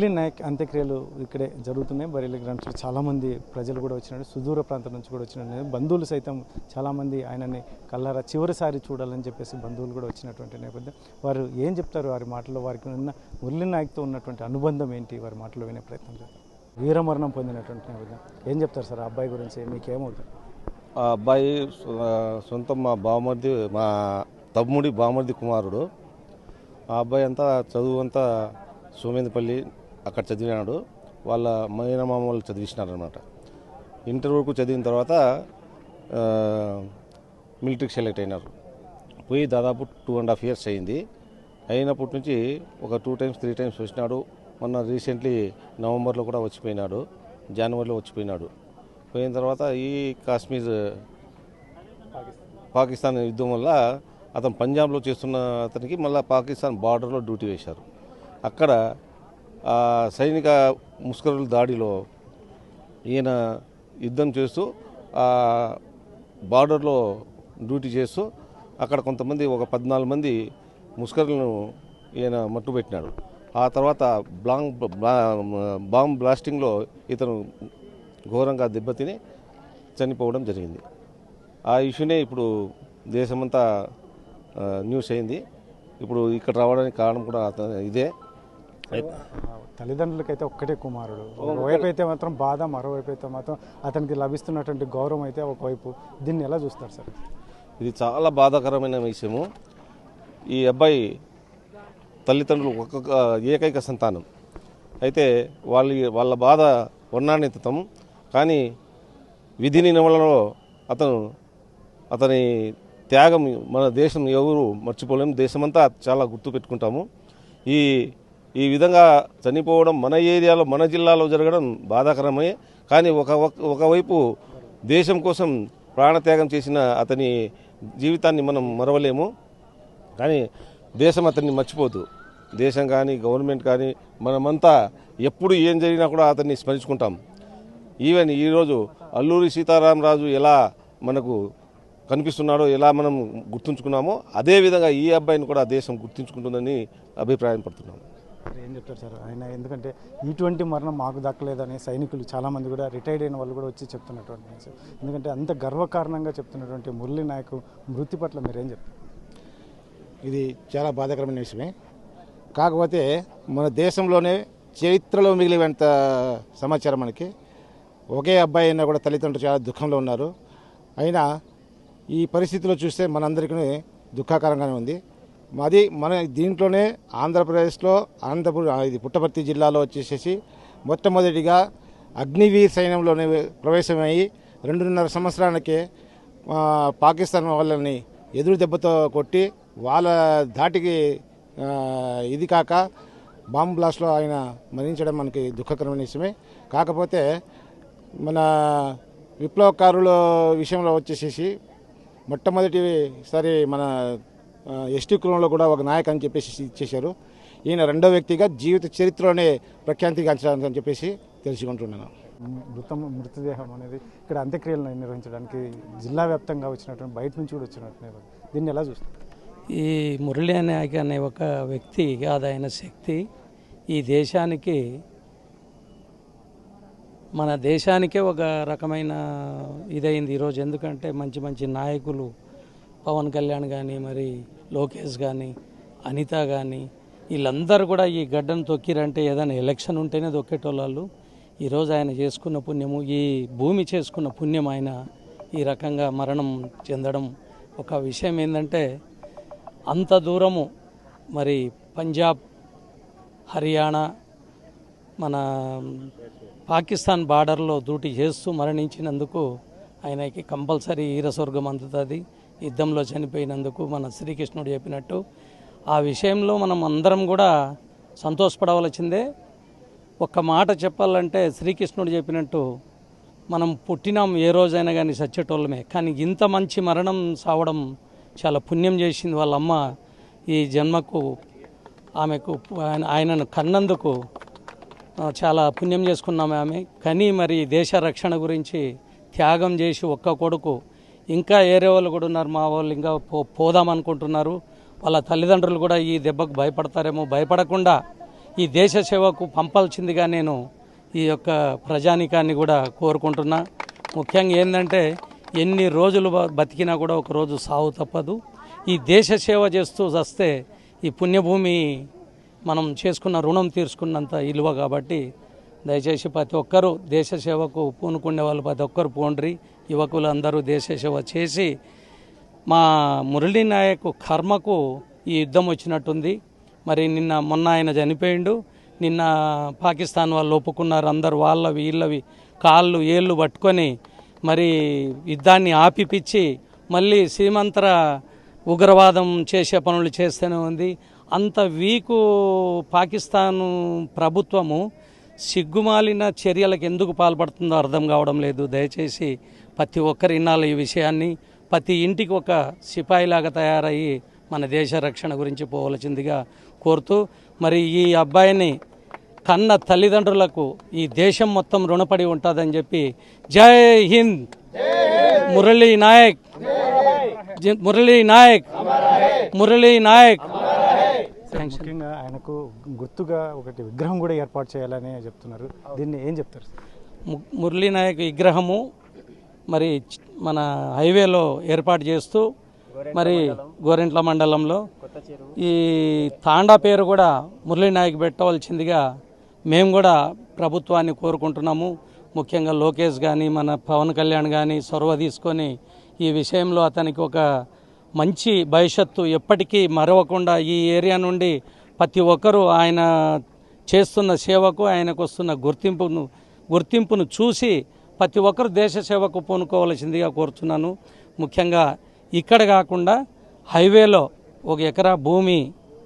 మురళీ నాయక్ అంత్యక్రియలు ఇక్కడే జరుగుతున్నాయి. బరేలి గ్రాండ్స్లో చాలామంది ప్రజలు కూడా వచ్చినారు, సుదూర ప్రాంతం నుంచి కూడా వచ్చినారు, బంధువులు సైతం చాలామంది ఆయనని కళ్ళారా చివరిసారి చూడాలని చెప్పేసి బంధువులు కూడా వచ్చినటువంటి నేపథ్యం. వారు ఏం చెప్తారు, వారి మాటల్లో వారికి ఉన్న మురళీ నాయక్తో ఉన్నటువంటి అనుబంధం ఏంటి, వారి మాటల్లో వినే ప్రయత్నం చేస్తారు. వీరమరణం పొందినటువంటి నేపథ్యం ఏం చెప్తారు సార్ ఆ అబ్బాయి గురించి, మీకేమవుతుంది? ఆ అబ్బాయి సొంతం మా బావమరిది, మా తమ్ముడి బావమరిది కుమారుడు. ఆ అబ్బాయి అంతా చదువు అంతా సోమేంద్రపల్లి అక్కడ చదివినాడు. వాళ్ళ మేనమామ వాళ్ళు చదివించినారనమాట. ఇంటర్ వరకు చదివిన తర్వాత మిలిటరీకి సెలెక్ట్ అయినారు. పోయి దాదాపు 2.5 years అయింది. అయినప్పటి నుంచి ఒక 2 times 3 times వచ్చినాడు. మొన్న రీసెంట్లీ నవంబర్లో కూడా వచ్చిపోయినాడు, జనవరిలో వచ్చిపోయినాడు. పోయిన తర్వాత ఈ కాశ్మీర్ పాకిస్తాన్ యుద్ధం వల్ల అతను పంజాబ్లో చేస్తున్న అతనికి మళ్ళీ పాకిస్తాన్ బార్డర్లో డ్యూటీ వేశారు. అక్కడ సైనిక ముష్కరుల దాడిలో ఈయన యుద్ధం చేస్తూ బార్డర్లో డ్యూటీ చేస్తూ అక్కడ కొంతమంది ఒక 14 మంది ముష్కరులను ఈయన మట్టుబెట్టినాడు. ఆ తర్వాత బాంబ్ బ్లాస్టింగ్లో ఇతను ఘోరంగా దెబ్బతిని చనిపోవడం జరిగింది. ఆ ఇష్యూనే ఇప్పుడు దేశమంతా న్యూస్ అయింది. ఇప్పుడు ఇక్కడ రావడానికి కారణం కూడా ఇదే. తల్లిదండ్రులకైతే ఒక్కటే కుమారుడు, ఒకవైపు అయితే మాత్రం బాధ, మరోవైపు అయితే మాత్రం అతనికి లభిస్తున్నటువంటి గౌరవం అయితే ఒకవైపు. దీన్ని ఎలా చూస్తారు సార్? ఇది చాలా బాధాకరమైన విషయము. ఈ అబ్బాయి తల్లిదండ్రులు ఏకైక సంతానం అయితే వాళ్ళ బాధ వర్ణాన్వితం. కానీ విధి నియమాలలో అతని త్యాగం మన దేశం ఎవరు మర్చిపోలేము, దేశమంతా చాలా గుర్తు పెట్టుకుంటాము. ఈ విధంగా చనిపోవడం మన ఏరియాలో, మన జిల్లాలో జరగడం బాధాకరమే. కానీ ఒకవైపు దేశం కోసం ప్రాణత్యాగం చేసిన అతని జీవితాన్ని మనం మరవలేము. కానీ దేశం అతన్ని మర్చిపోదు. దేశం కానీ గవర్నమెంట్ కానీ మనమంతా ఎప్పుడు ఏం జరిగినా కూడా అతన్ని స్మరించుకుంటాం. ఈవెన్ ఈరోజు అల్లూరి సీతారామరాజు ఎలా మనకు కనిపిస్తున్నాడో, ఎలా మనం గుర్తుంచుకున్నామో అదేవిధంగా ఈ అబ్బాయిని కూడా దేశం గుర్తుంచుకుంటుందని అభిప్రాయం పడుతున్నాం. ఏం చెప్తారు సార్ ఆయన? ఎందుకంటే ఇటువంటి మరణం మాకు దక్కలేదని సైనికులు చాలామంది కూడా రిటైర్డ్ అయిన వాళ్ళు కూడా వచ్చి చెప్తున్నటువంటి సార్. ఎందుకంటే అంత గర్వకారణంగా చెప్తున్నటువంటి మురళీ నాయక్ మృతి పట్ల మీరేం చెప్తారు? ఇది చాలా బాధాకరమైన విషయమే. కాకపోతే మన దేశంలోనే చరిత్రలో మిగిలినంత సమాచారం మనకి. ఒకే అబ్బాయి అయినా కూడా తల్లిదండ్రులు చాలా దుఃఖంలో ఉన్నారు. అయినా ఈ పరిస్థితిలో చూస్తే మనందరికీ దుఃఖకరంగానే ఉంది. మన దీంట్లోనే ఆంధ్రప్రదేశ్లో ఇది పుట్టపర్తి జిల్లాలో వచ్చేసేసి మొట్టమొదటిగా అగ్నివీర్ సైన్యంలోనే ప్రవేశమయ్యి 2.5 సంవత్సరాలకే పాకిస్తాన్ వాళ్ళని ఎదురు దెబ్బతో కొట్టి వాళ్ళ ధాటికి ఇది కాక బాంబ్ బ్లాస్ట్లో ఆయన మరణించడం మనకి దుఃఖకరమైన విషయమే. కాకపోతే మన విప్లవకారుల విషయంలో వచ్చేసేసి మొట్టమొదటిసారి మన ఎస్టీ కులంలో కూడా ఒక నాయక్ అని చెప్పేసి ఇచ్చేశారు. ఈయన రెండో వ్యక్తిగా జీవిత చరిత్రలోనే ప్రఖ్యాతిగాంచాలని చెప్పేసి తెలుసుకుంటున్నాను. మృతదేహం అనేది ఇక్కడ అంత్యక్రియలను నిర్వహించడానికి జిల్లా వ్యాప్తంగా వచ్చినటువంటి బయట నుంచి కూడా వచ్చినట్టు దీన్ని ఎలా చూస్తారు? ఈ మురళీ నాయక్ అనే ఒక వ్యక్తి కాదు, ఆయన శక్తి ఈ దేశానికి, మన దేశానికే ఒక రకమైన ఇదైంది ఈరోజు. ఎందుకంటే మంచి మంచి నాయకులు పవన్ కళ్యాణ్ కానీ, మరి లోకేష్ కానీ, అనిత కానీ, వీళ్ళందరూ కూడా ఈ గడ్డను తొక్కిరంటే ఏదైనా ఎలక్షన్ ఉంటేనే తొక్కేటోళ్ళు. ఈరోజు ఆయన చేసుకున్న పుణ్యము, ఈ భూమి చేసుకున్న పుణ్యం ఆయన ఈ రకంగా మరణం చెందడం ఒక విషయం. ఏంటంటే అంత దూరము మరి పంజాబ్, హర్యానా, మన పాకిస్తాన్ బార్డర్లో డ్యూటీ చేస్తూ మరణించినందుకు ఆయనకి కంపల్సరీ ఈరస్వర్గం అందుతుంది. యుద్ధంలో చనిపోయినందుకు మన శ్రీకృష్ణుడు చెప్పినట్టు ఆ విషయంలో మనం అందరం కూడా సంతోషపడవలసిందే. ఒక్క మాట చెప్పాలంటే శ్రీకృష్ణుడు చెప్పినట్టు మనం పుట్టినాం ఏ రోజైనా కానీ చచ్చేటోళ్ళమే. కానీ ఇంత మంచి మరణం సావడం చాలా పుణ్యం చేసింది వాళ్ళ అమ్మ. ఈ జన్మకు ఆమెకు ఆయనను కన్నందుకు చాలా పుణ్యం చేసుకున్నాము ఆమె. కానీ మరి దేశ రక్షణ గురించి త్యాగం చేసి ఒక్క కొడుకు, ఇంకా ఏరే వాళ్ళు కూడా ఉన్నారు, మా వాళ్ళు ఇంకా పోదామనుకుంటున్నారు. వాళ్ళ తల్లిదండ్రులు కూడా ఈ దెబ్బకు భయపడతారేమో, భయపడకుండా ఈ దేశ సేవకు పంపాల్సిందిగా నేను ఈ యొక్క ప్రజానికాన్ని కూడా కోరుకుంటున్నా. ముఖ్యంగా ఏంటంటే ఎన్ని రోజులు బతికినా కూడా ఒక రోజు సావు తప్పదు. ఈ దేశ సేవ చేస్తూ వస్తే ఈ పుణ్యభూమి మనం చేసుకున్న రుణం తీర్చుకున్నంత విలువ. కాబట్టి దయచేసి ప్రతి ఒక్కరూ దేశ సేవకు పూనుకునే వాళ్ళు ప్రతి ఒక్కరు పోండ్రి. యువకులు అందరూ దేశ సేవ చేసి మా మురళీ నాయక్ కర్మకు ఈ యుద్ధం వచ్చినట్టుంది. మరి మొన్న ఆయన చనిపోయిండు. నిన్న పాకిస్తాన్ వాళ్ళు ఒప్పుకున్నారు. అందరు వాళ్ళవి వీళ్ళవి కాళ్ళు ఏళ్ళు పట్టుకొని మరి యుద్ధాన్ని ఆపిపిచ్చి మళ్ళీ సీమంతర ఉగ్రవాదం చేసే పనులు చేస్తూనే ఉంది. అంత వీకు పాకిస్తాను ప్రభుత్వము సిగ్గుమాలిన చర్యలకు ఎందుకు పాల్పడుతుందో అర్థం కావడం లేదు. దయచేసి ప్రతి ఒక్కరు వినాలి ఈ విషయాన్ని. ప్రతి ఇంటికి ఒక సిపాయిలాగా తయారయ్యి మన దేశ రక్షణ గురించి పోవలసిందిగా కోరుతూ, మరి ఈ అబ్బాయిని కన్న తల్లిదండ్రులకు ఈ దేశం మొత్తం రుణపడి ఉంటుందని చెప్పి జై హింద్, మురళీ నాయక్, మురళీ నాయక్, మురళీ నాయక్. ముఖ్యంగా ఆయనకు గుర్తుగా ఒకటి విగ్రహం కూడా ఏర్పాటు చేయాలని చెప్తున్నారు. దీన్ని ఏం చెప్తారు? మురళీ నాయక్ విగ్రహము మరి మన హైవేలో ఏర్పాటు చేస్తూ మరి గోరెంట్ల మండలంలో ఈ తాండా పేరు కూడా మురళీ నాయక్ పెట్టవలసిందిగా మేము కూడా ప్రభుత్వాన్ని కోరుకుంటున్నాము. ముఖ్యంగా లోకేష్ కానీ మన పవన్ కళ్యాణ్ కానీ చొరవ తీసుకొని ఈ విషయంలో అతనికి ఒక మంచి భవిష్యత్తు ఎప్పటికీ మరవకుండా ఈ ఏరియా నుండి ప్రతి ఒక్కరూ ఆయన చేస్తున్న సేవకు ఆయనకు వస్తున్న గుర్తింపును చూసి ప్రతి ఒక్కరు దేశ సేవకు పూనుకోవాల్సిందిగా కోరుతున్నాను. ముఖ్యంగా ఇక్కడ కాకుండా హైవేలో 1 ఎకరా భూమి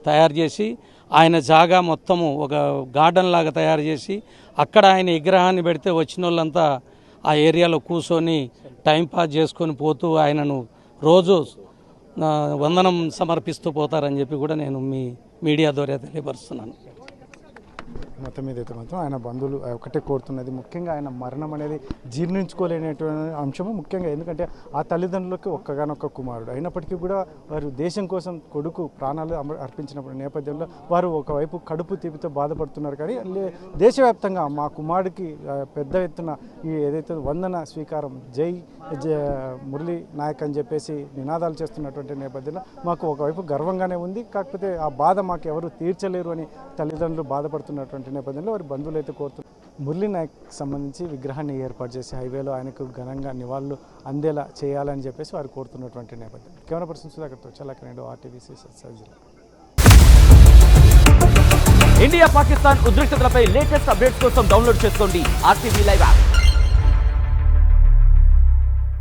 తయారు చేసి ఆయన జాగా మొత్తము ఒక గార్డెన్ లాగా తయారు చేసి అక్కడ ఆయన విగ్రహాన్ని పెడితే వచ్చిన వాళ్ళంతా ఆ ఏరియాలో కూర్చొని టైంపాస్ చేసుకొని పోతూ ఆయనను రోజు వందనం సమర్పిస్తూ పోతారని చెప్పి కూడా నేను మీ మీడియా ద్వారా తెలియపరుస్తున్నాను. మొత్తం మీద అయితే మాత్రం ఆయన బంధువులు ఒకటే కోరుతున్నది, ముఖ్యంగా ఆయన మరణం అనేది జీర్ణించుకోలేనటువంటి అంశము. ముఖ్యంగా ఎందుకంటే ఆ తల్లిదండ్రులకు ఒక్కగానొక్క కుమారుడు అయినప్పటికీ కూడా వారు దేశం కోసం కొడుకు ప్రాణాలు అర్పించినప్పుడు నేపథ్యంలో వారు ఒకవైపు కడుపు తీపితో బాధపడుతున్నారు. కానీ దేశవ్యాప్తంగా మా కుమారుడికి పెద్ద ఎత్తున ఈ ఏదైతే వందన స్వీకారం జై మురళీ నాయక్ అని చెప్పేసి నినాదాలు చేస్తున్నటువంటి నేపథ్యంలో మాకు ఒకవైపు గర్వంగానే ఉంది. కాకపోతే ఆ బాధ మాకు ఎవరు తీర్చలేరు అని తల్లిదండ్రులు బాధపడుతున్నటువంటి నేపథ్యంలో వారి బంధువులు అయితే కోరుతున్నారు. మురళీ నాయక్ సంబంధించి విగ్రహాన్ని ఏర్పాటు చేసి హైవేలో ఆయనకు ఘనంగా నివాళులు అందేలా చేయాలని చెప్పేసి వారు కోరుతున్నటువంటి నేపథ్యం. కెమెరా పర్సన్ సుధాకర్తో చల్లకనేడు, ఆర్టీవీ జిల్లా. ఇండియా పాకిస్తాన్ ఉద్రిక్తతలపై లేటెస్ట్ అప్డేట్స్ కోసం డౌన్లోడ్ చేసుకోండి RTV లైవ్ యాప్.